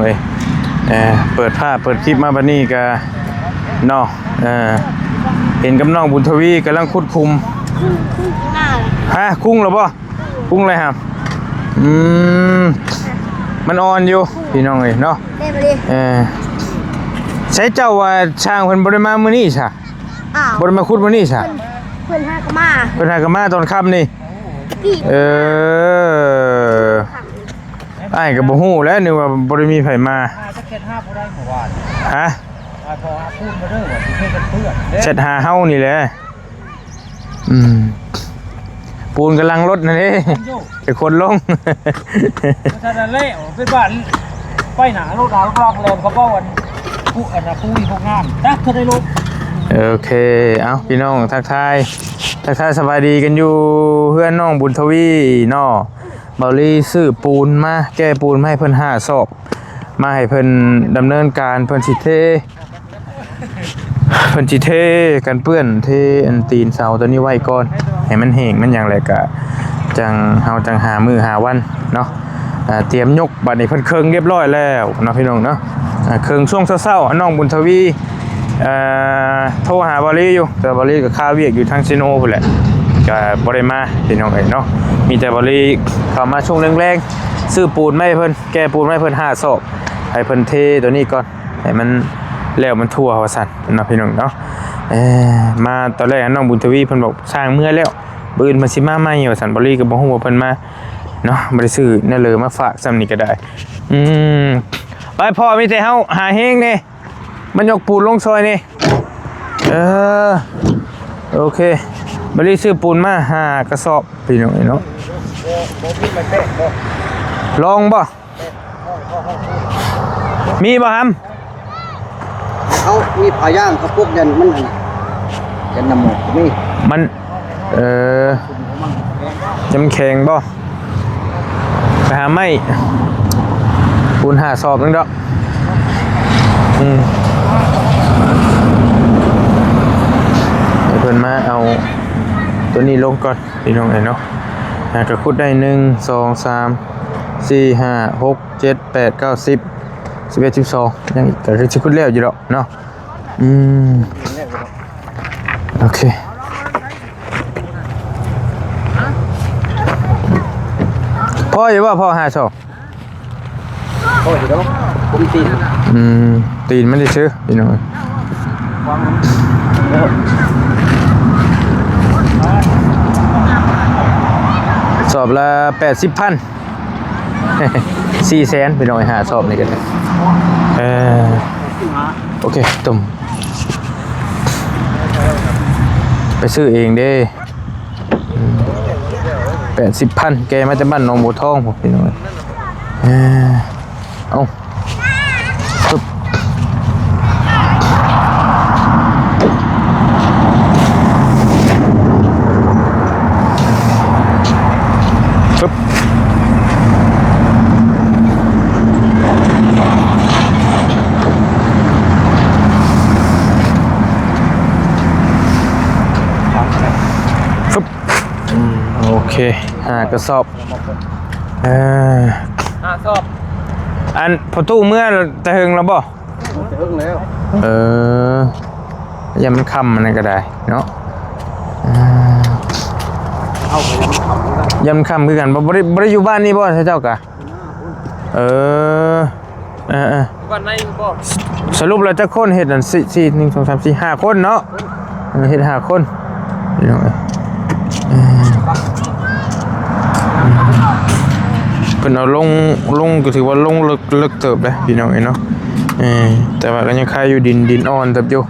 เอ้ยเปิดภาพเปิดคลิปมาบัดนี้ก็เนาะเห็นกับน้องบุญทวีกำลังคุดคุมฮะกุ้งเหรอบ่กุ้งอะไรครับมันอ่อนอยู่พี่น้องเอ้ยเนาะใช้เจ้าว่าช่างเพิ่นบ่ได้มามื้อนี้ซะบ่ได้มาขุดมื้อนี้ซะเพิ่นหากมาตอนค่ำนี่อ้ายก็บ่ฮู้แล้วนึกว่าบ่ได้มีไผมาจะเก็ด5บ่ได้เมื่อวานฮะพอพูดมาเด้อว่าสิเฮ็ดกันเพื่อนเช็ดหาเฮานี่แหละปูนกำลังลดนั่นเด้ไอ้คนลงถ้านั่นแหละเป็นบ้านไปหนาลูกหนาลูกลองแลนเขาบอกว่าผู้อันน่ะผู้มีพวกงามจักเท่าได้ลูกโอเคเอาพี่น้องทักทายสบายดีกันอยู่เพื่อนน้องบุญทวีเนาะเบาลี่ซื้อปูนมาแก้ปูนมาให้เพิ่น5 ศอกมาให้เพิ่นดำเนินการเพิ่นสิเทกันเปื้อนเทอันตีนเสาตัวนี้ไว้ก่อนให้มันแห้งมันอย่างไรก็จังเฮาจังหามื้อหาวันเนาะเตรียมยกบัดนี้เพิ่นเครื่องเรียบร้อยแล้วเนาะพี่น้องเนาะเครื่องช่วงเช้าๆน้องบุญทวีโทรหาบาลีอยู่แต่บาลีก็ค่าเวียกอยู่ทางซิโนพุ่นแหละก็บ่ได้มาพี่น้องเอ้ยเนาะมีแต่บาลีเข้ามาช่วงแรงๆซื้อปูนมาให้เพิ่นแก้ปูนมาให้เพิ่น5 ศอกให้เพิ่นเทตัวนี้ก่อนให้มันแล้วมันทั่วว่าซั่นเนาะพี่น้องเนาะมาตอนแรกน้องบุญทวีเพิ่นบอกสร้างเมื่อแล้วปืนมันสิมาใหม่ว่าซั่นบาลีก็บ่ฮู้ว่าเพิ่นมาเนาะบ่ได้ซื้อนั่นเลยมาฝากซ้ำนี่ก็ได้ไปพ่อมีแต่เฮาหาเฮงนี่มันยกปูนลงซอยนี่โอเคบริซื้อปูนมา5 กระสอบพี่น้องเนาะลองบ่มีบ่ฮัมเขามีผาย่างเขาพวกยันมันยันน้ำหมกมีมันจำแข็งบ่ไปหาไม้ปูน5 ศอกนึงดอกเพิ่นมาเอาตัวนี้ลงก่อนพี่น้องเนาะก็ขุดได้1 2 3 4 5 6 7 8 9 10 11 12ยังอีกก็สิขุดแล้วอยู่ดอกเนาะโอเคพ่ออยู่ว่าพ่อ5 ศอกโอ้ยเดี๋ยวผมตีนตีนมันได้ซื้อพี่น้องสอบละ80,000 400,000ไปหน่อย5 สอบนี่กันโอเคตุ่มไปซื้อเองเด้80,000แกมาจากบ้านหนองบัวทองผมพี่น้องเอาปึ๊บโอเคกระสอบสอบอันพอตู้เมื่อตะหึงแล้วบ่ตะหึงแล้วยำมันคำมันก็ได้เนาะเอาไปยำคำคือกันบ่ได้อยู่บ้านนี่บ่ใช่เจ้ากะบ้านในบ่สรุปแล้วจะคนเฮ็ดนั่น4 1 2 3 4 5 คนเนาะเฮ็ด5 คนพี่น้องเพิ่นเอาลงก็ถือว่าลงลึกเติบเลยพี่น้องเนาะแต่ว่าก็ยังคายอยู่ดินอ่อนเติบอยู่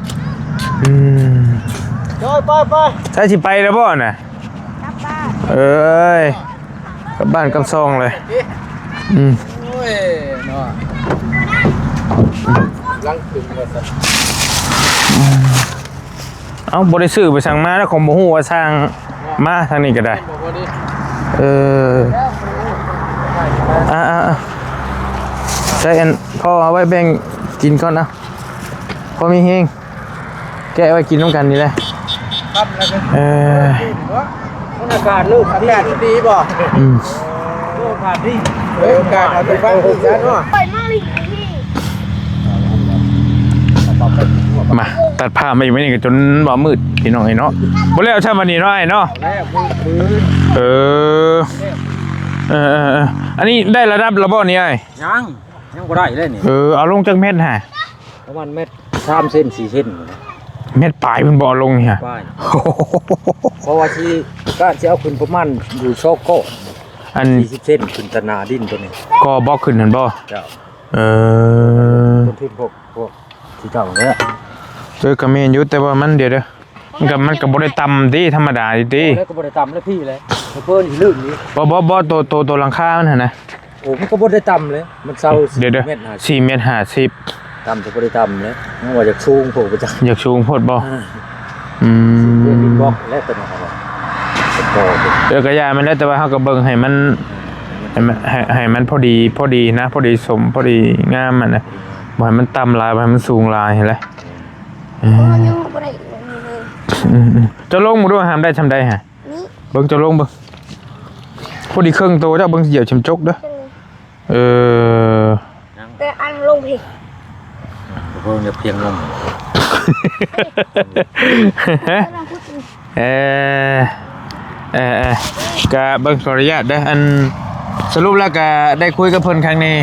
ไปใช่สิไปแล้วบ่น่ะกลับบ้านกลับซองเลยโอ้ยเนาะลังถึงว่าซั่นเอ้าบ่ได้ซื้อไปสั่งมาแล้วของบ่ฮู้ว่าสั่งมาทางนี้ก็ได้ใช่พ่อเอาไว้แบ่งกินก่อนนะพอมีเฮงแกะไว้กินน้ำกันนี่แหละบรรยากาศลูกอากาศดีบ่ ผ่านดิ โอกาสเอาไปฟังอีกซะเนาะ ปล่อยมากเลยพี่ มาตัดผ้ามาอีกไม่นี่ก็จนบ่มืดพี่น้องไอ้เนาะบ่แล้วใช่วันนี้เนาะไอ้เนาะ แล้วมือ เอออันนี้ได้ระดับระบ่นี่ไอ้ ยังบ่ได้เลยนี่ เอาลงจักเม็ดฮะ ประมาณเม็ด3เส้น4เส้น เม็ดปลายเพิ่นบ่เอาลงเนี่ย ป้ายเพราะว่าที่ก็จะเอาขึ้นประมาณอยู่โชโก้ อัน 40เส้นขึ้นตนาดินตัวนี้ ก็บ่ขึ้นหั่นบ่ เจ้า เออ ต้นทุนพวกที่เจ้าเนี่ย เจอก็แม่นอยู่แต่ว่ามันเดี๋ยวมันก็บ่ได้ต่ำติธรรมดาติ แล้วก็บ่ได้ต่ำแล้วพี่เลยเพิ่นอีกลื่นนี้ บ่ตัวหลังคามันหั่นนะ โอ้มันก็บ่ได้ต่ำเลยมันเศร้า เดี๋ยว 4เมตร 4เมตร50 ต่ำจะบ่ได้ต่ำเลยมันว่าจากสูงโผล่ไปจาก อยากสูงโพดบ่ เรียนดินบล็อกและตัวนี้ครับเป็นบ่อเป็น ก็ยามันแล้วแต่ว่าเฮาก็เบิ่งให้มันให้มันพอดีนะพอดีสมพอดีงามมันนะบ่ให้มันต่ำหลายบ่ให้มันสูงหลายเห็นไหม มันยังไม่ได้เลย จะลงมาด้วยหามได้ทำได้ฮะ นี่ เบิ่งจะลงเบิ่งพอดีเครื่องโตเจ้าเบิ่งเหยียบชิมจกเด้อเป็นแต่อันลงผิด เพิ่งจะเพียงลง ก็เบิ่งขออนุญาตได้อันสรุปแล้วก็ได้คุยกับเพิ่นครั้งนี้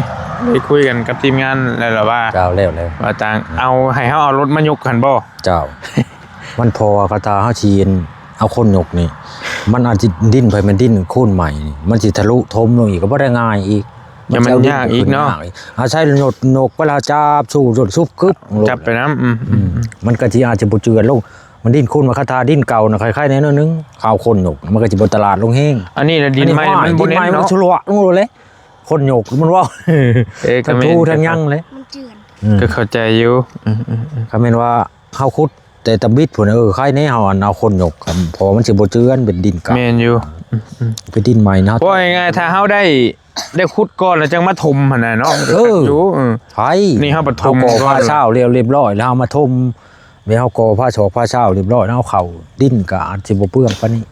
ได้คุยกันกับทีมงานแล้วล่ะว่า เจ้าแล้วเลย ว่าต่างเอาให้เฮาเอารถมายกกันบ่ เจ้า มันพอกระตาเฮาชีนเอาคนยกนี่มันอาจจะดิ้นไปมันดิ้นโค่นใหม่นี่มันสิทะลุทมลงอีกก็บ่ได้ง่ายอีก จะมันยากอีกเนาะ อาใช้นกเวลาจับสู้รถซุบกึบลง จับไปน้ำ มันก็สิอาจจะบ่เจือนลงมันดิ้นโค่นมาคาถาดิ้นเก่าน่ะคล้ายๆแน่นอนนึงข้าวคนยกมันก็สิบ่ตลาดลงแฮง อันนี้นะดินไม้มันบ่ ดิน เน้น ไม้มัน เนาะ ชุลวะลงเลยคนยกมันว่า ก็ ทั้ง แม่น ทูทั้งยังเลย มันเจือน ก็เข้าใจอยู่ ก็แม่นว่าเฮาขุดแต่ตะบิดพุ่นใครแน่เฮาอันเอาคนยกครับเพอมันสิบ่เจือนเป็นดินเก่า แม่นอยู่ เป็นดินใหม่นะ เพราะง่ายๆถ้าเฮาได้ขุดก่อนแล้วจังมาถมหั่นน่ะเนาะ อยู่ ไผ นี่เฮาปฐม ก่อ ก่อน ผ้าเช้าเรียบร้อยแล้วเฮามาถมแม่เฮาก่อผ้าชอกผ้าเช้าเรียบร้อยแล้วเอาเข้าดินก็อาจสิบ่เปลืองปานนี้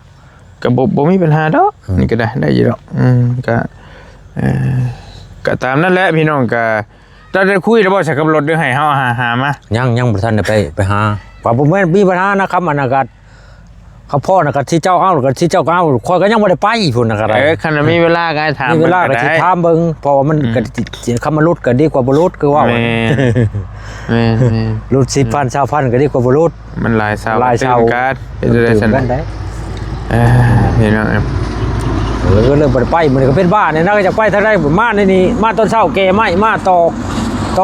ก็บ่มีปัญหาดอกนี่ก็ได้อยู่ดอกก็ก็ตามนั่นแหละพี่น้องก็เราได้คุยแล้วบ่ใช่กับรถด้วยให้เฮาหามา ยังบ่ทันได้ไปหาว่าบ่แม่นมีปัญหานะครับอันนั้นก็เขาพ่อน่ะก็ที่เจ้าเอาก็ที่เจ้าก็เอาข่อยก็ยังบ่ได้ไปพุ่นน่ะก็ได้ คันมีเวลาก็ให้ถาม มีเวลาก็สิถามเบิ่งเพราะว่ามันก็คำมารุดก็ดีกว่าบ่รุดคือว่า แม่รุด10,000 20,000ก็ดีกว่าบ่รุด มันหลายเสา หลายเสา ตื่นการเป็นได้ซั่น กันได้ พี่น้อง ก็เริ่มบ่ได้ไปมันก็เป็นบ้านเนี่ยนะก็จะไปทางใดมาในนี้มาตอนเช้าแก่ไม้มาตอ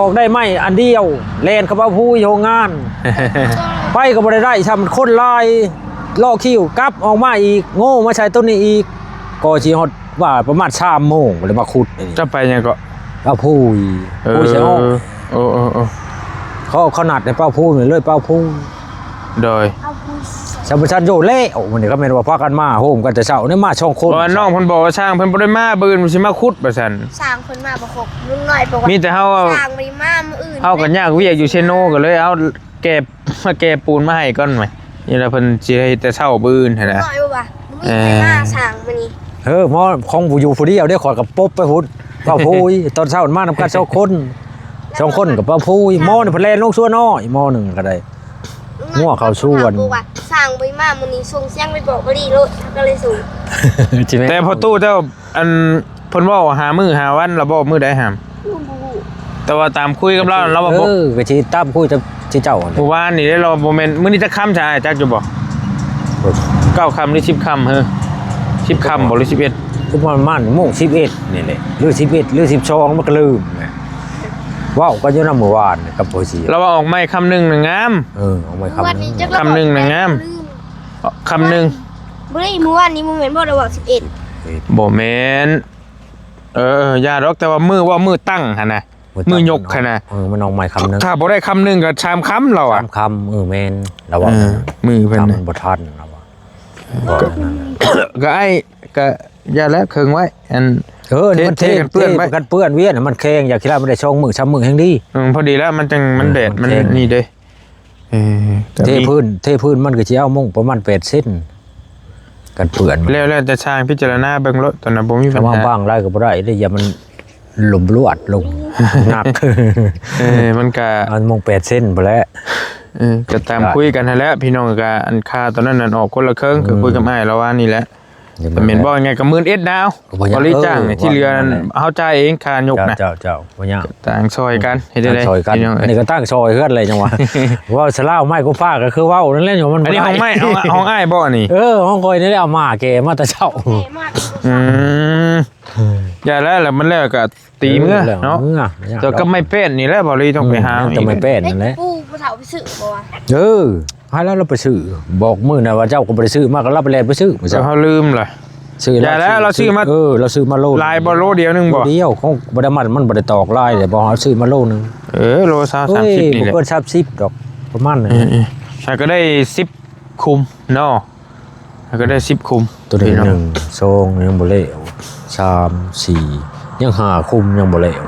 กได้ไม้อันเดียวแล่นเข้ามาผู้โรงงาน ไปก็บ่ได้ซ้ำคนลายล่อคิวกลับออกมาอีกโง่มาใช้ต้นนี้อีกก็สิฮอดว่าประมาณ3โมงบ่ได้มาขุด จะไปยังก็ เป้าผู้ใช่อ้อ โอ้ เขานัดในเป้าผู้นี่เลยเป้าผู้ โดย เอาคุย สมชันโยเล่โอ้มันนี่ก็แม่นว่าพากันมาโฮมกันแต่เช้านี่มาช่องคน ว่าน้องเพิ่นบอกว่าช่างเพิ่นบ่ได้มาบืนสิมาขุดว่าซั่น สร้างคนมาประกบลุงหน่อยบอกว่า มีแต่เฮา สร้างไปมามืออื่น เฮาก็ยากเวียกอยู่เชโนก็เลยเอาแก่มาแก่ปูนมาให้ก่อนไหมนี่ล่ะเพิ่นสิให้แต่เช้าบืนหั่น ลุง น่ะ หน่อยบอกว่ามึงมีใครมาสร้างมานี่ หมอของผู้อยู่ผู้เดียวได้ขอยกับปบไปหุ่นเป้าผู้ตอนเช้ามานำกัน2คนกับเป้าผู้หมอนี่เพิ่นแล่นลงซัวน้อยหมอนึงก็ได้ งัวเขาชวน บอกว่าสร้างไปมามือนี้ส่งเสียงไปบอกบรีรถก็เลยสูง แต่พอตู้เจ้าอันเพิ่นเว้าหามื้อหาวันแล้วบ่มื้อใดหาม ลุงบูบู แต่ว่าตามคุยกับเราว่าบ่ ก็สิตามคุยกับเจ้า เมื่อวานนี่ได้เราบ่แม่นมื้อนี้จะค่ำจ้ะจักอยู่บ่9ค่ำหรือ10ค่ำ10ค่ำบ่หรือ11 ประมาณโมง11นี่แหละหรือ11หรือ12มันก็ลืมว้าวก็อยู่นำเมื่อวานกับโพสี เราว่าออกไม้คำหนึงน่ะงาม เอาไว้คำ วัน นึ นี้ ง จะ คำหนึ่งน่ะงาม คำหนึง บรีเมื่อวานนี้มึงเห็นบอกเราบอก11 บ่แม่นอย่าดอกแต่ว่ามือตั้งหั่นน่ะมือยกหั่นน่ะ มันออกใหม่คำนึง ถ้าบ่ได้คำหนึงก็ชามคำเราอ่ะ คำแม่นระวัง มือเพิ่นน่ะ คำบ่ทันระวัง ก็ไอ้ก็อย่าแล้วเคิงไว้อัน มันเทกันเปื้อนเวียนมันแข็งอยากคิดว่ามันได้ช่องมือช้ำมือแห่งดี พอดีแล้วมันจังมันแดดมันนี่เด้เทพื้นมันก็สิเอามุ่งประมาณ8เซน กันเปื่อน แล้วจะช่างพิจารณาเบิ่งรถตอนนั้นบ่มีปัญ ถ้าว่า หา บ้างไรก็บ่ได้ได้อย่ามันหลุมลวดลงหนัก มันก็ อันมอง8เส้นไปแล้ว ก็ตามคุยกันนั่นแหละพี่น้องก็อันค่าตอนนั้นนั่นออกคนละครึ่งก็คุยกับอ้ายแล้วว่านี่แหละก็แม่นบ่ยังไงก็11,000ดาวบริจ้างนี่ที่เหลือเฮาจ่ายเองค่ายกนะ เจ้าบ่ยาก ต่างซอยกันเฮ็ดได้ ซอยกัน พี่น้อง อันนี้ก็ตั้งซอยเฮือนเลยจังหวะว่าสลาวไม้กูฟ้าก็คือเว้านั่นแหละอยู่มัน อันนี้ห้องไม้ห้องอ้ายบ่นี่ ห้องคอยนี่แหละเอามาแกมาแต่เช้า อืมอย่าแล้วมันแล้วก็ตีเมื่อเนาะแต่ก็ไม่เป็นนี่แหละบ่ลีต้องไปหา แต่ไม่เป็นนั่นแหละ ปูผู้เฒ่าไปซื้อบ่วะให้แล้วเราไปซื้อบอกมื้อน่ะว่าเจ้าก็บ่ได้ซื้อมาก็รับไปแลนไปซื้อ แต่เฮาลืมล่ะ ซื้อ อย่าแล้วเราซื้อมา เราซื้อมาโล ลายบ่โลเดียวนึงบ่ เดียวของบ่ได้มันบ่ได้ตอกลายแต่บ่เอาซื้อมาโลนึง โล30นี่แหละ บ่เกิน30ดอกประมาณนั้น แล้วก็ได้10คุมเนาะแล้วก็ได้10คุม ตัวนี้1 2ยังบ่เลว3 4ยัง5คุมยังบ่เลว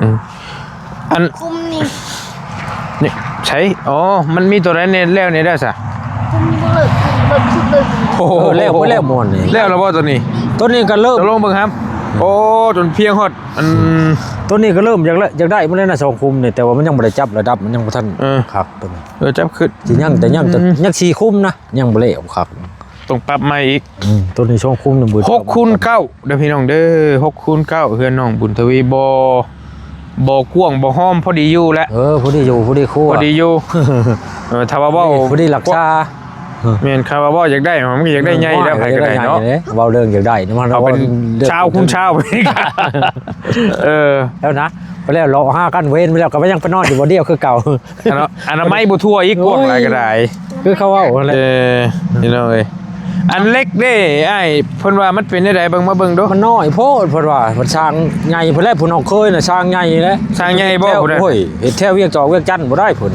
อัน คุมนี่ นี่ใช้มันมีตัวไหนเนี่ยแล้วเนี่ยได้ซะ คุมบ่เลิกชุดเลย โอ้โห แล้วม่วนนี่ แล้วบ่ตัวนี้ ตัวนี้ก็เริ่ม ตกลงเบิ่งครับโอ้จนเพียงฮอดตัวนี้ก็เริ่มอยากได้มันเลยนะ2คุมนี่แต่ว่ามันยังบ่ได้จับระดับมันยังบ่ทันคักตัวนี้ จับขึ้น สิยังยัง4คุมนะยังบ่เลวคัก ต้องปรับใหม่อีก ตัวนี้2คุมนึงบ่6คูณ9เด้อพี่น้องเด้อ6คูณ9เฮือนน้องบุญทวีบ่กว้างบ่ห้อมพอดีอยู่แล้ว พอดีอยู่พอดีครัว พอดีอยู่ถ้าว่าเว้า พอดีรักษา แม่นถ้าว่าเว้าอยากได้มันก็อยากได้ใหญ่แล้วไผก็ได้เนาะ เว้าเรื่องอยากได้มัน เอาเป็นชาวคูณชาวไปกันแล้วนะไปแล้วรอ5กันเว้นไปแล้วก็ยังไปนอนอยู่บ่เดียวคือเก่า อนามัยบ่ทั่วอีกกว้างหลายก็ได้ คือเขาเว้าอะไร นี่น้องเอ้ยอันเล็กเด้อ้ายเพิ่นว่ามันเป็นได้ใดเบิ่งมาเบิ่งดู มันน้อยโพดเพิ่นว่ามันสร้างใหญ่เพิ่นแล้วเพิ่นเอาเคยน่ะสร้างใหญ่แล้ว สร้างใหญ่บ่พุ่นน่ะ โอ้ยเฮ็ดแถวเวียงจอกเวียงจันทน์บ่ได้เพิ่น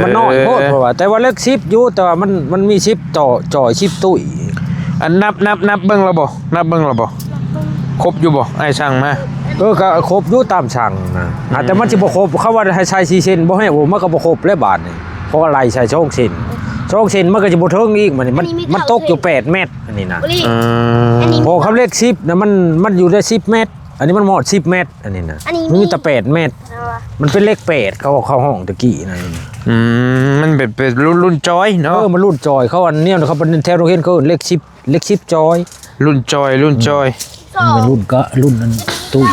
มันน้อยโพดเพราะว่าแต่ว่าเล็ก10อยู่แต่ว่ามันมี10จ่อย10ตุ้ย อันนับเบิ่งแล้วบ่นับเบิ่งแล้วบ่ครบอยู่บ่อ้ายช่างมา ก็ครบอยู่ตามสั่งนะแต่มันสิบ่ครบเขาว่าให้ใช้4เส้นบ่ให้ผมมันก็บ่ครบแล้วบาทนี่เพราะว่าไล่ใช้2เส้น2เส้นมันก็สิบ่ถึงอีกมันตกอยู่8เมตรอันนี้นะ อันนี้ พอเขาเลข10นะมันอยู่ได้10เมตรอันนี้มันหมด10เมตรอันนี้นะมันมีแต่8เมตรมันเป็นเลข8เขาเข้าห้องตะกี้นั่น มันเป็นรุ่นจอยเนาะ มันรุ่นจอยเขาอันเนี้ยเขาเป็นแถวโรงเรียนเขาเลข10จอย รุ่นจอย มันรุ่นก็รุ่นนั้นตู้ 12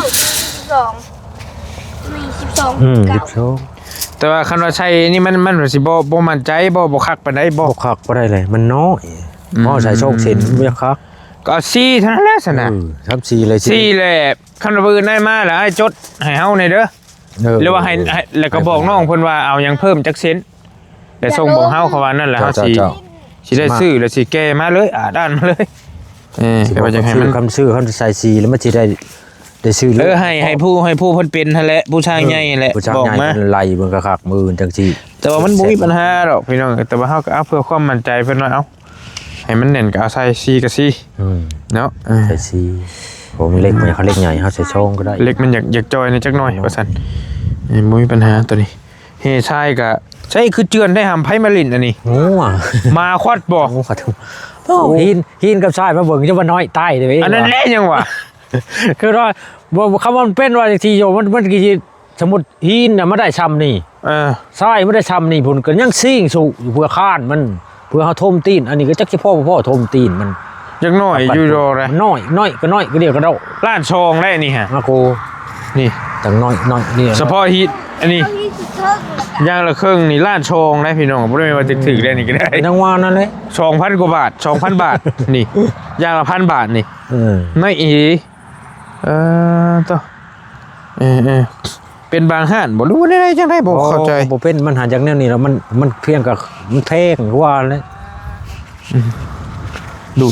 นี่12 แต่ว่าคันว่าใช้นี่มันสิบ่มั่นใจบ่คักปานใดบ่ บ่คักบ่ได้เลยมันน้อยพอใส่โชคเส้นบ่ยังคัก ก็4เท่านั้นแหละซั่นน่ะ ครับ4เลย4แหละคันว่าอื่นได้มาแล้วอ้ายจดให้เฮาหน่อยเด้อหรือว่าให้แล้วก็บอกน้องเพิ่นว่าเอาหยังเพิ่มจักเซนแต่ส่งบอกเฮาเขาว่านั่นแหละเฮาสิได้ซื้อแล้วสิแก้มาเลยด้านมาเลยแต่ว่าจะให้มัน คำซื้อเขาใส่สีแล้วมันสิได้ซื้อให้ผู้เพิ่นเป็นนั่นแหละผู้ชายใหญ่แหละบอกมา ไล่เบิ่งคักมือจังซี่ แต่ว่ามันบ่มีปัญหาหรอกพี่น้องแต่ว่าเฮาก็เอาเพื่อความมั่นใจเพิ่นว่าเอาให้มันแน่นก็เอาใส่ซีกับซีเนาะใส่ซีผมเล็กมันเขาเล็กใหญ่เฮาใส่ช่องก็ได้ เล็กมันอยากจอยในจักหน่อยว่าซั่นบ่มีปัญหาตัวนี้เฮ้ชายก็ใช่คือเจือนได้หำไผมาลิ้นอันนี้ โง่อ่ะ มาควัดบ่ โง่ขอโทษหินกับชายมาเบิ่งจะว่าน้อยใต้เด้ อันนั้นแหละยังวะ คือว่าคำว่ามันเป็นว่าที่โยมันกี่สมมุติหินน่ะมันได้ซ้ำนี่ทรายไม่ได้ซ้ำนี่พุ่นก็ยังซิ่งสู่เพื่อค้านมันเพื่อเฮาทมตีนอันนี้ก็จักสิพ่อทมตีนมัน ยังน้อยอยู่ดอกเลย น้อยก็เดียวก็เดา ล้านชองได้นี่ฮะ มาโก นี่ จังน้อยนี่ เฉพาะฮิตอันนี้ย่างละครึ่งนี่ล้านชองได้พี่น้องบ่ได้ว่าจะถึงได้นี่ก็ได้ นางวานั่นแหละ 2,000 กว่าบาท 2,000 บาทนี่ย่างละ 1,000 บาทนี่ไม่อีต่อเป็นบางห้านบ่รู้ได้จังได๋บ่เข้าใจ บ่เป็นมันหาจากแนวนี้แล้วมันเพียงกับมันแพงว่าแล้วดู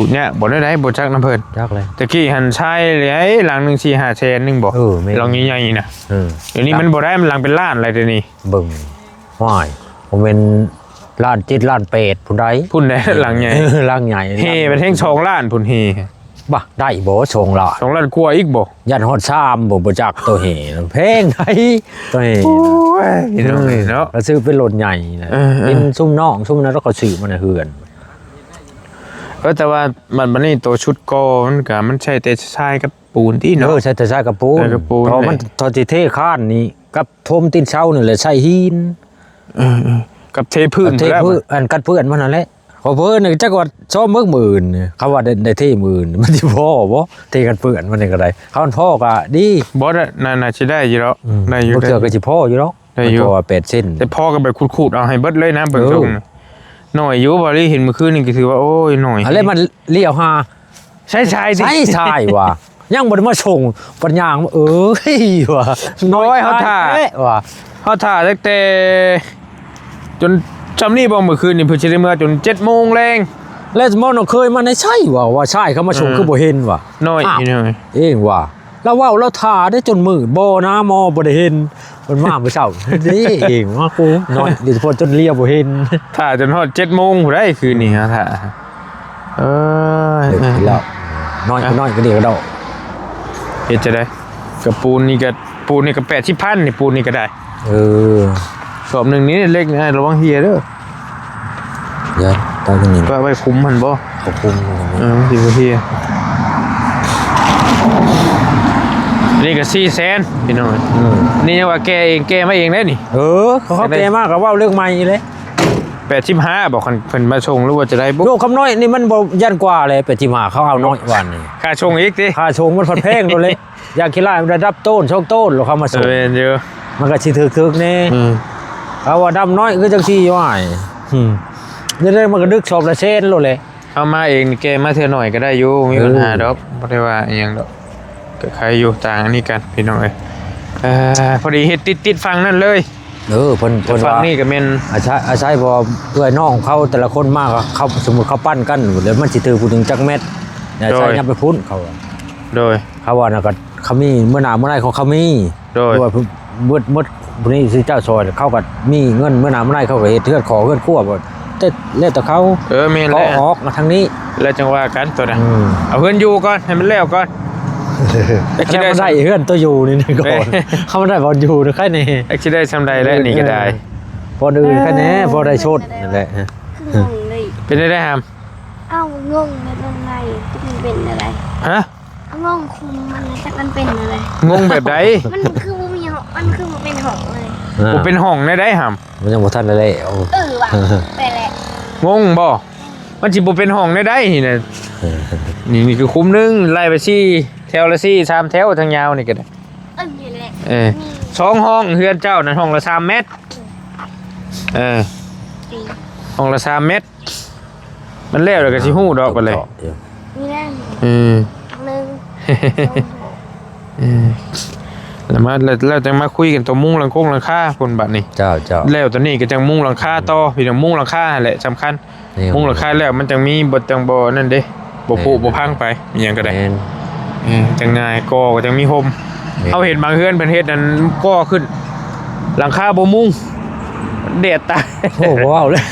ดเนี่ยบ่ได้บ่จักน้ำเพิ่น จักเลย ตะกี้หันใช้เลยหลัง1 4 5แสนนึงบ่หลังใหญ่ๆน่ะเดี๋ยวนี้มันบ่ได้มันหลังเป็นล้านอะไรเดี๋ยวนี้เบิ่งว้ายผมเป็นล้าน7ล้าน8พุ่นใดพุ่นได้หลังใหญ่หลังใหญ่เฮเป็นแท่ง2ล้านพุ่นเฮบ่ได้บ่2ล้าน2ล้านกว่าอีกบ่ยันฮอด3บ่จักตัวเฮแพงไดตัวเฮโอ้ยเนาะแล้วซื้อเป็นรถใหญ่นะเป็นซุ่มน้องซุ่มนั้นแล้วก็ซื้อมาในเฮือน แต่ว่ามันนี่ตัวชุดกอมันก็มันใช้แต่ทรายกับปูนที่เนาะ ใช่แต่ใช่กับปูน ใช่กับปูน เพราะมันทอจิเทข้านนี่กับทมตีนเช้านี่แหละใช่หิน กับเทพื้น เทพื้นอันกัดเพื่อนมันนั่นแหละพอเพื่อนนี่จักว่าซ้อมหมื่นเขาว่าได้เทหมื่นมันสิพ่อบ่เทกันเพื่อนมันนี่ก็ได้เขาพ่อก็ดี บอสน่าจะได้อยู่แล้วได้อยู่ บ่เจอก็สิพ่ออยู่เนาะ ได้อยู่ เพราะว่า8เส้น แต่พ่อก็แบบขูดๆเอาให้เบิดเลยนะเบิ่งตรงหน่อยอยู่บ่ได้เห็นเมื่อคืนนี่ก็ถือว่าโอ้ยหน่อย อะไรมันเลี้ยวหา ใช่ดิ ใช่ว่ะยังบ่ได้มาส่งปัญญางเอ้ยว่ะ น้อยเขาถ่า แท้ว่ะ เขาถ่าตั้งแต่จนจำนี่บ่เมื่อคืนนี่เพิ่นสิได้เมื่อจน7:00 นแรง แล้วมอนเคยมาในใช่ว่ะว่าใช่เขามาส่งคือบ่เห็นว่ะ น้อยอีน้อย เองว่ะแล้วว่าวเราถ่าได้จนมืดบ่นะมอบ่ได้เห็นมันมาเมื่อเช้านี่เองว่ากูน้อยเดี๋ยวพอจนเลียบ่เห็น ถ่าจนฮอด7:00 นผู้ใดคืนนี้ฮะถ่าเอ้ย แล้วน้อยก็เดียวก็ดอก เฮ็ดจะได้กับปูนนี่ก็80,000นี่ปูนนี่ก็ได้ เออ สอบหนึงนี่เล็กนะระวังเฮียเด้อ เดี๋ยวตอนนี้ ก็ไว้คุมมันบ่ ขอบคุณ สิบ่เฮียนี่ก็400,000พี่น้องนี่ยังว่าแกเองแกมาเองได้นี่ เออเขาแก่มากก็เว้าเรื่องใหม่เลย 85บอกเพิ่นมาส่งหรือว่าจะได้บ่ โลกคำน้อยนี่มันบ่ยันกว่าเลยเป็ดจิมาเขาเอาน้อยวันนี่ ค่าส่งอีกติ ค่าชงมันพันแพงตัวเลยอยากคิดไล่มันระดับต้นช่องต้นหรอเขามาส่ง เวนเยอะ มันก็สิถึกๆนี่เขาว่าดำน้อยคือจังซี่ว่านี่ได้มันก็ดึกสอบละเส้นโลเลย เอามาเองนี่แกมาเทื่อหน่อยก็ได้อยู่มีปัญหาดอกบ่ได้ว่าอีหยังดอกก็ใครอยู่ต่างอันนี้กันพี่น้องเอ้ยพอดีเฮ็ดติดฟังนั่นเลย เพิ่น ฟัง ว่า นี่ก็แม่น อาศัยพอเพื่อนน้องเขาแต่ละคนมากเขาสมมุติเขาปั้นกันแล้วมันสิถือผู้ถึงจักเม็ดเนี่ยใช้ยับไปพุ่นเขาว่า โดย เขาว่าน่ะก็เขามีเมื่อหน้าเมื่อไหร่ของเขามี โดย ว่าเบิดผู้นี้สิเจ้าซอยเขาก็มีเงินเมื่อหน้าเมื่อไหร่เขาก็เฮ็ดเทือดขอเฮือนครัวบ่แต่แล้วแต่เขา แม่น เขา แล้ว ออกมาทางนี้ แล้วจังว่ากันตัวน่ะเอาเพิ่นอยู่ก่อนให้มันแล้วก่อน คิดได้เฮือนตัวอยู่นี่ก่อนเขาไม่ได้บอลอยู่นะแค่นี้ สิได้ซำใดแล้วนี่ก็ได้ พออื่นแค่นี้พอได้ชดนั่นแหละ คืองงเลย เป็นได้หาม เอ้างงในตรงไหนมันเป็นอะไร ฮะ งงคุมมันนะจักมันเป็นอะไร งงแบบใด มันคือบ่มีหอกมันคือบ่เป็นหอกเลย บ่เป็นห้องได้หาม มันยังบ่ทันเลยโอ้ ว่ะไปแหละ งงบ่มันสิบ่เป็นห้องได้นี่น่ะนี่คือคุ้มนึงไล่ไปซี่แถวละซี่3แถวทางยาวนี่ก็ได้ นี่แหละ 2ห้องเฮือนเจ้านั่นห้องละ3เมตรห้องละ3เมตรมันแล้วแล้วก็สิฮู้ดอกไปเลย มีแรง หนึ่ง แล้วจังมาคุยกันตัวมุ้งหลังคงหลังคาพุ่นบัดนี้ เจ้า แล้วตัวนี้ก็จังมุ้งหลังคาต่อพี่น้องมุ้งหลังคาแหละสำคัญมุ้งหลังคาแล้วมันจังมีบทจังบ่นั่นเด้บ่ผุบ่พังไปอีหยังก็ได้จังง่ายก่อก็จังมีห่มเอาเห็นบางเฮือนเพิ่นเฮ็ดนั่นก่อขึ้น หลังคาบ่มุ้งแดดตาย โอ้ว้าวเลย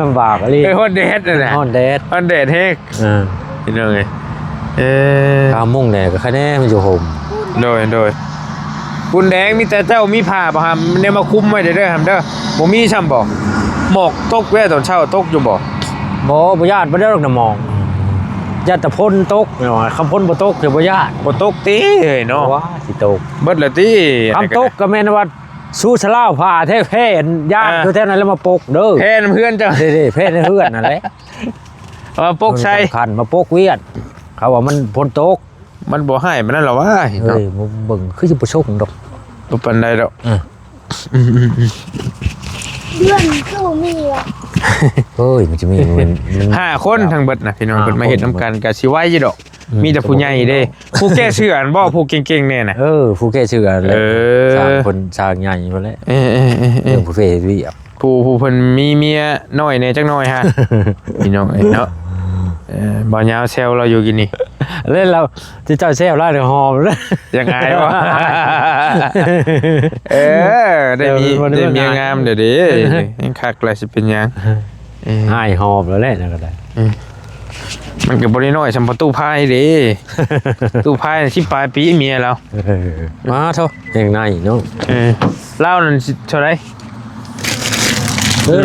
ลำบากอะไร ฮอดแดดนั่นน่ะ ฮอนแดด ฮอดแดดเฮกพี่น้องเอ้ย กามุ่งแน่ก็แค่นี้มันอยู่ห่ม โดยคุณแดงมีแต่เจ้ามีผ้าบ่ครับเนี่ยมาคุมไว้เด้อครับเด้อบ่มีช่ำบ่หมอกตกแว่ตอนเช้าตกอยู่บ่ บ่ญาติบ่ได้หรอกนะมองญาติแต่พ้นตกเนาะคำพ้นบ่ตกคือบ่ญาติ บ่ตกติเอ้ยเนาะ ว่าสิตก เบิดแล้วติ คำตกก็แม่นว่าสู้ชะล่าผ่าแท้แพ้ญาติคือแท้นั้นแล้วมาปกเด้อ แพ้น้ำเพื่อนเจ้า เด้ๆแพ้ในเฮือนนั่นแหละ มาปกใส่ คันมาปกเวียดเขาว่ามันพ้นตก มันบ่ให้มันนั่นหรอวะ เฮ้ยมึงเบิ่งคือสิบ่ชกดอก บ่ปานใดดอก เพื่อนคือบ่มีว่ะ เฮ้ยมันจะมีมัน 5คนทั้งเบิดน่ะพี่น้องเพิ่นมาเฮ็ดนํกันก็สิไหวอยู่ดอกมีแต่ผู้ใหญ่เด้ผู้แก้เชื่ออันบ่ผู้เก่งๆแน่น่ะ ผู้แก่ชื่ออะไร เออ สร้างคนสร้างใหญ่มาแล้ว เออ เรื่องผู้เฟรวีอ่ะ ผู้เพิ่นมีเมียน้อยแน่จักหน่อยฮะ พี่น้องเนาะบ่ยาวแซวเราอยู่กินนี่ เล่นเราที่เจ้าแซ่บร้านหอมเลย ยังไงวะ ได้เมียงามเดี๋ยวดิยังคักเลยสิเป็นยัง หายหอมแล้วแหละนั่นก็ได้ มันกับบริน้อยสัมปตู้พายดิตู้พายที่ปลายปีเมียเรา มาเถอะอย่างไรเนาะ เล่านั่นเท่าไร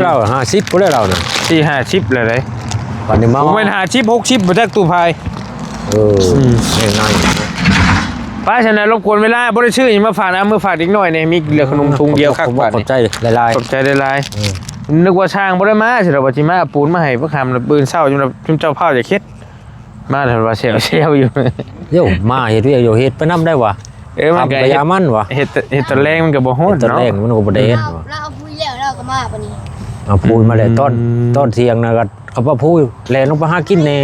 เรา50พุ่นแล้วเราน่ะ 4-5 ชิปเลย วันนี้มา ผมเป็นหาชิป6ชิปบ่จักตู้พาย ง่าย ป้าฉะนั้นรบกวนเวลาบ่ได้ชื่อหยังมาฝากนะมือฝากอีกหน่อยนี่มีเหลือขนมถุงเดียวคักบาด ขอบใจหลาย ขอบใจหลายๆนึกว่าช่างบ่ได้มาสิเราบ่สิมาปูนมาให้พวกคำแล้วปืนเช้าจุ่มเจ้าเผาจะเข็ดมาแล้วว่าเซลอยู่ ๆโย่มาเฮ็ดเวียกอยู่เฮ็ดไปนำได้วะ มันก็ ทำระยะมันวะ เฮ็ดตะแรงมันก็บ่ฮ้อน ตอน เนาะ แรกมันก็บ่ได้เฮ็ดวะ เราเอาพูดแล้วเราก็มาปะนี่ เอาพูดมาเลยต้นเทียงนะก็เขาว่าพูดแลนลงไปหากินแน่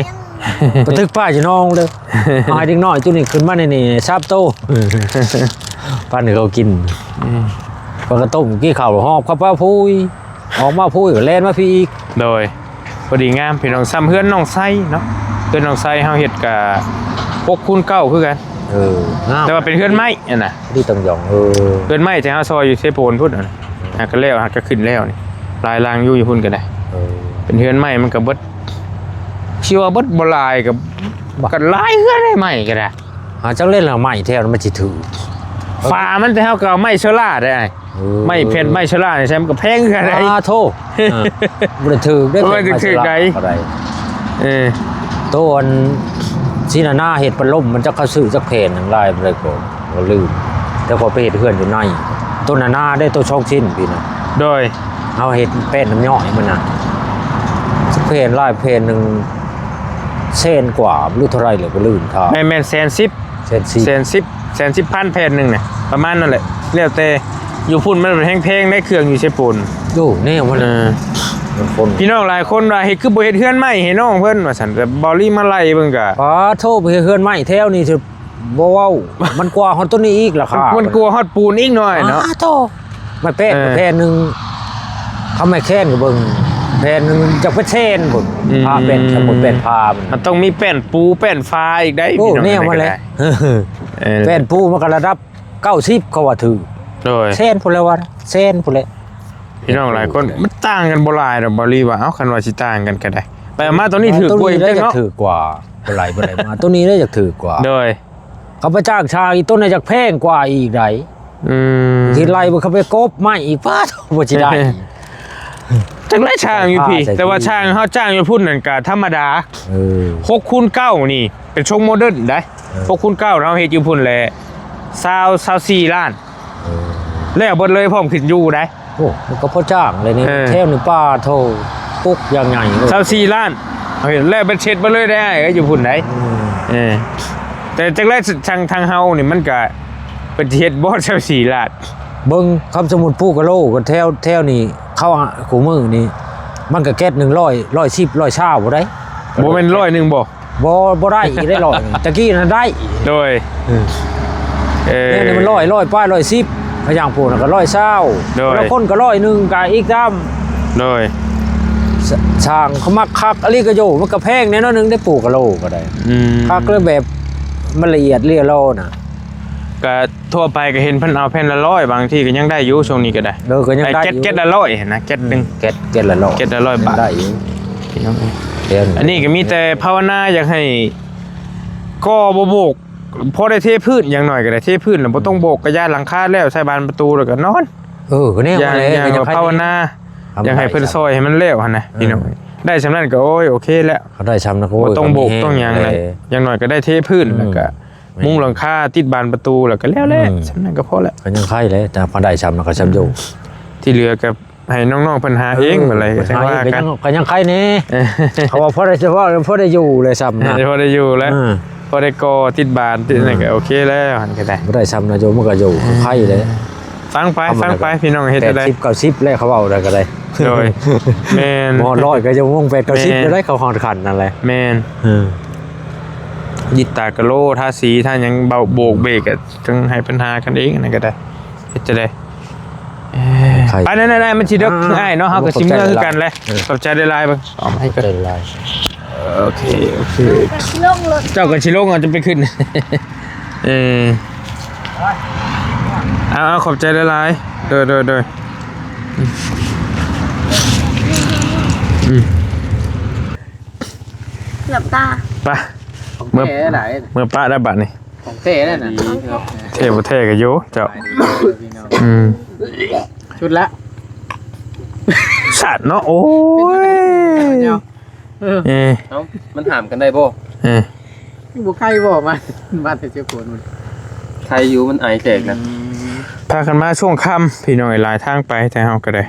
กระทึกป้าจะน้องเลยเอาให้เด็กน้อยจุนี่ขึ้นมาในนี่ซาบโตป้านี่เขากินปลากระต้มกี้ข่าวหอบข้าวป้าพูยออกมาพูยก็แลนมาพี่อีก โดยพอดีงามพี่น้องซ้ำเฮือนน้องไส้เนาะเฮือนน้องไส้เฮาเฮ็ดก็6คูณ9คือกัน งาม แต่ว่าเป็นเฮือนไม้นั่นน่ะ ที่ตังหยองเฮือนไม้แต่เฮาซอยอยู่เซโปนพุ่นน่ะหากก็แล้วหากก็ขึ้นแล้วนี่ลายลางอยู่พุ่นก็ได้เป็นเฮือนไม้มันก็เบิดชื่อว่าเบิดบ่ลายกับก็ลายเฮือนได้ไม้ก็ได้ หาจังเล่นละใหม่แท้มันสิถือ ฝามันแต่เฮาก็เอาไม้เชอร่าได้ไม้เพชรไม้เชอร่านี่ใช้มันก็แพงคือกันได้ โทบ่ได้ถือได้ บ่ได้ถือได้ ต้นซีนาหน้าเห็ดปลาล่มมันจะเข้าซื้อจักเพนทั้งหลายเลยก่อนเราลืมแต่พอไปเห็ดเพื่อนอยู่ในต้นหน้าได้ตัวช่องชิ้นพี่นะ โดย เอาเห็ดเป็นน้ำย่อยมันนะสักเพนลายเพนหนึ่งเส้นกว่ารู้เท่าไรเลยก็ลืมท่า แม่นแสนสิบ เส้นสี่ 110,000แผ่นหนึงเนี่ยประมาณนั่นแหละแล้วแต่อยู่พุ่นมันเป็นแพงๆได้เครื่องอยู่เชปูน ดูนี่มันคน พี่น้องหลายคนว่าเฮ็ดคือบ่เฮ็ดเฮือนใหม่ให้น้องเพิ่นว่าซั่นแต่บอลี่มาไล่เบิ่งก็ ป้าโทษไปเฮือนไม่แถวนี่จะบ่เว้ามันกว่าฮอนต้นนี้อีกล่ะค่ะ มันกลัวฮอดปูนอีกหน่อยเนาะ โทษไม่เป็นแผ่นหนึ่งเขาไม่แค้นกับเบิ่งแผ่นหนึ่งจะไปเช่นเบิ่งพาเป็นสมุดเป็นพามัน มันต้องมีแป้นปูแป้นฟ้าอีกได้ โอ้ พี่น้อง แนวมาเลย แป้นปูมันก็ระดับ90เขาว่าถือ โดย เส้นพุ่นแล้วว่าเส้นพุ่นเลย พี่น้องหลายคนมันต่างกันบ่หลายดอกบอลี่ว่าเอ้าคันว่าสิต่างกันก็ได้ไปเอามาตัวนี้ถือกล้วย ได้ จัง จะ เนาะ ถือกว่าบ่ไหลมาต้นนี้ได้จะถือกว่า โดย เขาไปจ้างชาอีต้นน่าจะแพงกว่าอีกได ที่ไล่บ่เขาไปกบไม่อีกป้าบ่สิได้ จังไรช่างอยู่พี่แต่ว่าช่างเฮาจ้างอยู่พุ่นนั่นก็ธรรมดา6คูณ9นี่เป็นชงโมเดิร์นได้6คูณ9เราเฮ็ดอยู่พุ่นแหละ24ล้านแล้วเบิดเลยพร้อมขึ้นอยู่ได้ โอ้มันก็พอจ้างเลยนี่แถวนี่ป้าโทปุ๊กยังไง 24ล้านเอาเห็นแล้วเป็นเช็ดบ่เลยได้ก็อยู่พุ่นได้แต่จังไรทางเฮานี่มันก็เป็นเฮ็ดบ่24ล้าน เบิ่งคำสมุดปูกะโลก็แถวนี่เข้าขู่มือนี่มันก็แก๊ส100 110 100ชาวบ่ได้ บ่แม่น100นึงบ่ บ่ได้อีกได้ร้อยตะกี้น่ะได้ โดยนี่มัน100ป้าย110พะยางปูน่ะก็120แล้วคนก็100ก็อีกตาม โดย ช่างเขามักคักอะไรก็อยู่มันก็แพงแน่นอนนึงได้ปลูกกะโลก็ได้คักเลยแบบมันละเอียดเรียโลน่ะ ก็ทั่วไปก็เห็นเพิ่นเอาแผ่นละ100บางที่ก็ยังได้อยู่ช่วงนี้ก็ได้ ก็ยังได้ เก็ตละ100เห็นนะเก็ตนึง เก็ตละ100 เก็ตละ100บาท ได้อยู่ พี่น้อง เดือน อันนี้ก็มีแต่ภาวนาอยากให้ก่อบ่โบกพอได้เทพื้นอย่างหน่อยก็ได้เทพื้นแล้วบ่ต้องโบกกระยาหลังคาแล้วใส่บานประตูแล้วก็นอน ก็แน่ อย่าง เลย อย่างภาวนาอยากให้เพิ่นซอยให้มันแล้วหั่นน่ะพี่น้องได้สำนั้นก็โอเคแล้ว เขาได้ช้ำนะโอ้ บ่ต้องโบกต้องหยังเลยอย่างหน่อยก็ได้เทพื้นแล้วก็มุงหลังคาติดบานประตูแล้วก็แล้วแหละสำนั้นก็พอแล้ว ก็ยังไข่เลยแต่พอได้ช้ำนะก็ช้ำอยู่ ที่เหลือก็ให้น้องๆเพิ่นหาเองอะไรก็จังว่ากัน ก็ยังไข่นี่เขาว่าพอได้เฉพาะพอได้อยู่เลยช้ำนะ พอได้อยู่แล้วพอได้ก่อติดบานติดอะไรก็โอเคแล้วหั่นก็ได้ บ่ได้ช้ำนะโยมันก็อยู่ไข่เลย ฟังไปพี่น้องเฮ็ดได้ 80 90แล้วเขาเอาได้ก็ได้ โดยแม่น หมอร้อยก็จะม่วง8 90ได้เขาหอดขันนั่นแหละ แม่นยิตากะโลทาสีถ้ายังเบาโบกเบรกอ่ะจึงให้ปัญหากันเองนั่นก็ได้เฮ็ดจะได้ไปนั่นๆมันสิเด้อง่ายเนาะเฮาก็สิเมื่อคือกันแหละขอบใจได้หลายบ่เอามาให้กัน เป็นไร โอเค ลงรถ เจ้าก็สิลงเอาจะไปขึ้นเอาขอบใจได้หลายโดยหลับตา ไปเมื่อป้าได้บัตรนี่ ของเต้นั่นน่ะ เท่บ่เท่ก็โยเจ้าชุดละ สัตว์เนาะโอ้ย เอ้ มันถามกันได้บ่ บ่ใครบ่มาแต่เจ้าคนมัน ใครอยู่มันไอแจกนะ พากันมาช่วงค่ำพี่น้องหลายทางไปแต่เฮาก็ได้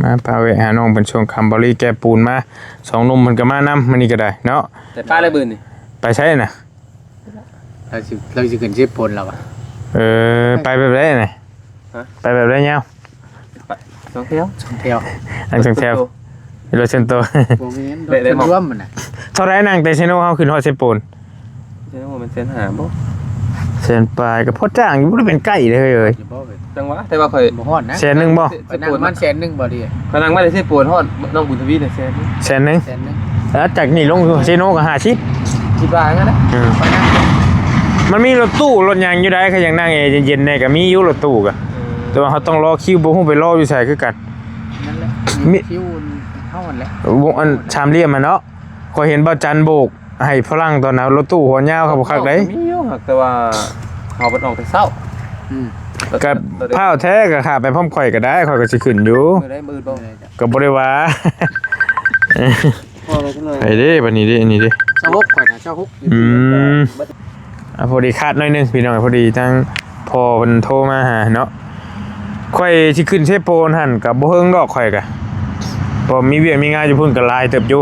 มาพาแวะหาน้องเป็นช่วงค่ำบ่รีแก้ปูนมาสองหนุ่มมันก็มานำมื้อนี้ก็ได้เนาะ แต่ป้าได้บืนนี่ ไปใช่น่ะ เราสิขึ้นชิปพลแล้วอ่ะ ไปแบบไรน่ะไปแบบไรเงี้ย สองเที่ยว เที่ยว นั่งเซลรถเซนโต บ่มีเงินร่วมมันน่ะ เท่าไรนั่งแต่เชโน่เฮาขึ้นฮอดเซปูน เจ้ามันเส้นหาบ่ เซนปลายก็พอจ้างอยู่บ่ได้เป็นไก่เลยเอ้ย อยู่บ่เว้ย จังหวะแต่ว่าข่อย บ่ฮอดนะ แสนหนึงบ่ ไปนั่งมันแสนนึงบ่ดี กำลังว่าได้สิปวดฮอดน้องบุญทวีน่ะแซ่บ แสนหนึง แสนนึง แล้วจากนี่ลงเชโน่ก็50 คิดว่างั้นนะ ไปนั่ง มันมีรถตู้รถยางอยู่ได้ก็ยังนั่งเย็นๆเนี่ยก็มีอยู่รถตู้ก็แต่ว่าเขาต้องรอคิวบ่ฮู้ไปรออยู่ไสคือกัน นั่นแหละคิวเฮานั่นแหละ วงอันชามเรียมเนาะก็เห็นบ่จันโบกให้ฝรั่งตอนนั้นรถตู้หัวยาวเขาบ่คักได้ มีอยู่แต่ว่าเขาบ่ออกแต่เช้า กับผ้าแท้ก็ขาไปพร้อมข่อยก็ได้ข่อยก็สิขึ้นอยู่ มือได้มือบ่ ก็บ่ได้ว่า พอเลยกันเลย ไปเด้บัดนี้เด้อันนี้เด้ เจ้าฮกข่อยน่ะเจ้าฮก พอดีคาดหน่อยหนึงพี่น้องพอดีทั้งพ่อเพิ่นโทรมาหาเนาะข่อยสิขึ้นเชโปนหั่นก็บ่เฮิงดอกข่อยก็พอมีเวียกมีงานอยู่พุ่นก็หลายเติบอยู่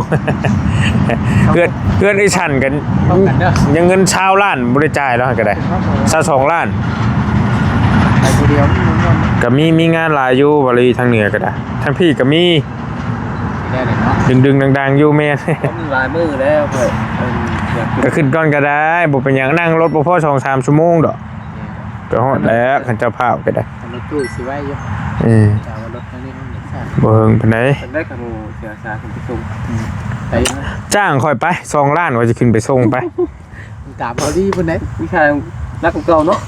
เพื่อนไอ้ฉันกันยังเงินชาวล้านบ่ได้จ่ายแล้วก็ได้ซะ2ล้าน ไปผู้เดียวมัน ก็มีงานหลายอยู่บริทางเหนือก็ได้ทางพี่ก็มี ได้เลยเนาะ ดึงๆดังๆอยู่แม่น มันหลายมือแล้วข่อยอยาก ก็ขึ้นก่อนก็ได้บ่เป็นหยังนั่งรถบ่พอ 2-3 ชั่วโมงดอกก็ฮอดแล้วคันเจ้าภาพก็ได้ รถตู้สิไว้อยู่ เออ แต่ว่ารถนี่มันใช่ บ่เฮิงปานใด เป็นได้กับหมู่เสียชาคุณผู้ชม ไป จ้างค่อยไป2ล้านว่าจะขึ้นไปส่งไป ตามบอดี้พุ่นไหน วิชานักเก่าเนาะ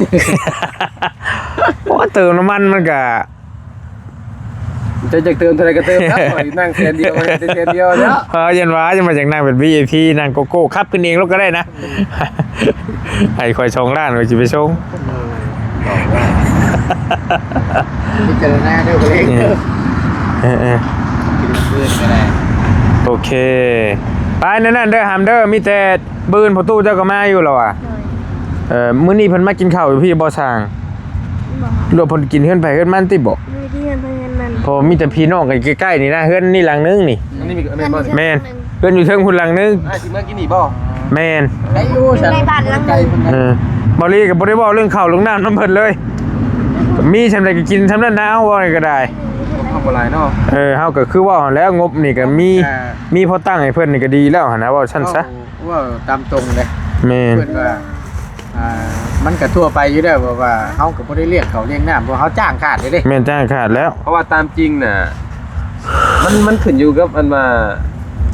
โอ้เติมน้ำมันมันก็ จะเติมเท่าไรก็เติมครับนั่งเซนเดียวเซนเดียวเนาะ ยันว่าจะมาจากนั่งเป็น VIP นั่งโกโก้ขับขึ้นเองรถก็ได้นะ ให้ค่อย2ล้านว่าสิไปส่ง พิจารณาเด้อเล็ก เออ กินเพื่อนก็ได้ โอเคไปนั่นเด้อหามเด้อมีแต่บืนประตูเจ้าก็มาอยู่แล้วอ่ะมื้อนี้เพิ่นมากินข้าวอยู่พี่บ่สร้าง บอก รวมเพิ่นกินเฮือนไผเฮือนมันติบ่ ไม่ได้เงินเงินมัน พอมีแต่พี่น้องกันใกล้ๆนี่นะเฮือนนี่หลังนึงนี่ อันนี้มีอะไรบ้าง แม่นเฮือนอยู่เทิงพุ่นหลังนึง จิเมื่อกี้นี่บ่ แม่น ได้อยู่ฉันใจพุ่นไหน บ่ลีก็บ่ได้เว้าเรื่องข้าวเรื่องน้ำนำเพิ่นเลย มีซำใดก็กินซำนั้นนะเอาว่าก็ได้ ทำอะไรเนาะ เฮาก็คือว่าหั่นแล้วงบนี่ก็มีพอตั้งให้เพิ่นนี่ก็ดีแล้วหั่นนะว่าซั่นซะ ว่าตามตรงเลย แม่น เพื่อนว่ามันก็ทั่วไปอยู่ได้อว่าเฮาก็บ่ได้เรียกเขาเรียกน้ำเพราะเขาจ้างขาดเลยเด้ แม่นจ้างขาดแล้ว เพราะว่าตามจริงน่ะมันขึ้นอยู่กับอันมา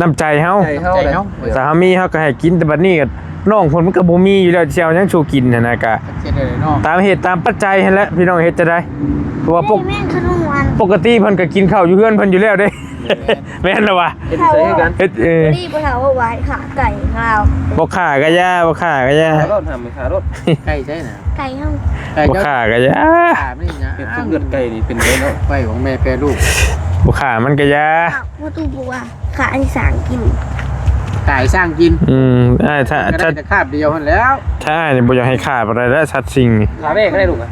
น้ำใจเฮา ใจเฮาเลย ถ้าเฮามีเฮาก็ให้กินแต่บัดนี้ก็น้องเพิ่นมันก็บ่มีอยู่แล้วสิเอาหยังชูกินหั่นนะก็ เช่นเลยเนาะ ตามเหตุตามปัจจัยหั่นแหละพี่น้องเฮ็ดจะได้เพราะว่าแม่งขนมหวาน ปกติเพิ่นก็กินข้าวอยู่เฮือนเพิ่นอยู่แล้วเด้ แม่นล่ะวะ เอ็นใส่กัน เฮ็ดรีบไปถามว่าไว้ขาไก่ของเรา บ่ฆ่าก็ย่าบ่ฆ่าก็ย่า ขารถทำขารถ ใกล้ใช่น่ะ ไก่ห้อง ใกล้ บ่ เจ้า ฆ่าก็ย่า ขาไม่นะ เป็นซุปเลือดไก่นี่เป็นไงเนาะ ไปของแม่แปรลูก บ่ฆ่ามันก็ย่า ว่าตู้บัวขาอันสางกิน ไก่สร้างกิน ถ้า ก็ได้แต่คาบเดียวหั่นแล้ว ถ้านี่บ่อยากให้ฆ่าบ่ได้แล้วสัตว์สิ่งนี่ ขาแม่ก็ได้ลูกอ่ะ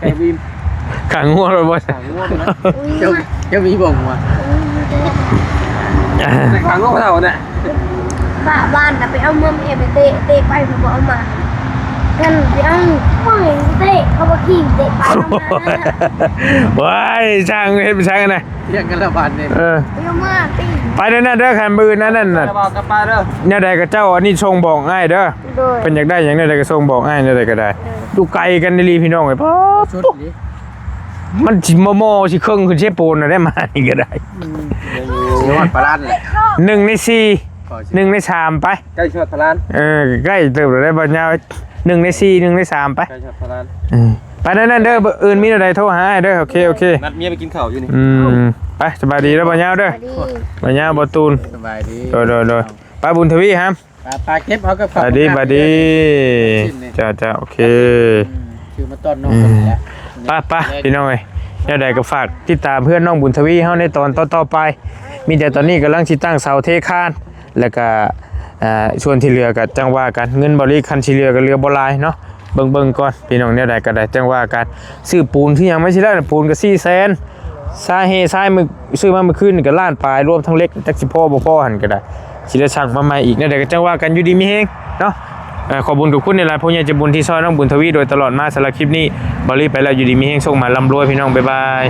ไก่บีม ขังงัวเลยบ่ ถามง่วงนะเจ้ามีบ่งว่ะ ขางนอกเท่าน่ะ ป้าบ้านนะไปเอาเมื่อเอไปเตะไปผมบอกเอามากันไปเอาพ่อเห็นเตะเขาบอกขี่เตะไปเอามา ว้ายช่างเฮ็ดเป็นช่างนะ เรียกกันละบาทเนี่ย ไปเอามาตี ไปนั่นเด้อคันมือนั่นน่ะ จะบอกกับป้าเด้อ เนี่ยใดก็เจ้าอันนี้ส่งบอกง่ายเด้อ โดย เพิ่นอยากได้หยังใดก็ส่งบอกง่ายใดก็ได้ดูไกลกันนี่ลีพี่น้องไอ้พ่อ ชุดนี้ มันสิมอสิเครื่องขึ้นเชฟโปนน่ะได้มานี่ก็ได้ สีหอดปลาล้านเลย 1ใน4 1ใน3ไป ไก่ชอดพลาน ใกล้เติบแล้วได้บ่ยาว1ใน4 1ใน3ไป ไก่ชอดพลาน ไปนั่นเด้ออื่นมีอะไรโทรหาเด้อโอเค นัดเมียไปกินข้าวอยู่นี่ ไปสบายดีแล้วบ่ยาวเด้อ ดี บ่ยาวบ่ตูน สบายดี โดยไปบุญทวีครับ ปลาเก็บเอาก็ สวัสดีจ้าโอเค คือมาต้นน้องคนนี้ ไปพี่น้องเอ้ยแล้วใดก็ฝากติดตามเพื่อนน้องบุญทวีเฮาในตอนต่อไป มีแต่ตอนนี้กำลังสิตั้งเสาเทคาน แล้วก็ส่วนที่เหลือก็จังว่ากันเงินบริคันที่เหลือก็เหลือบ่หลายเนาะเบิ่งก่อนพี่น้องแนวใดก็ได้จังว่ากันซื้อปูนที่ยังไม่ใช่ได้ปูนก็400,000สาเหตุมึกซื้อมาเมื่อคืนนี่ก็ล้านปลายรวมทั้งเล็กจักสิพอบ่พอหั่นก็ได้สิได้สั่งมาใหม่อีกแนวใดก็จังว่ากันอยู่ดีมีแฮงเนาะขอบุญกับคุณในหลายผู้ใหญ่ใจบุญที่ซอยน้องบุญทวีโดยตลอดมาสำหรับคลิปนี้บริไปแล้วอยู่ดีมีแฮงส่งมาร่ำรวยพี่น้องบ๊ายบาย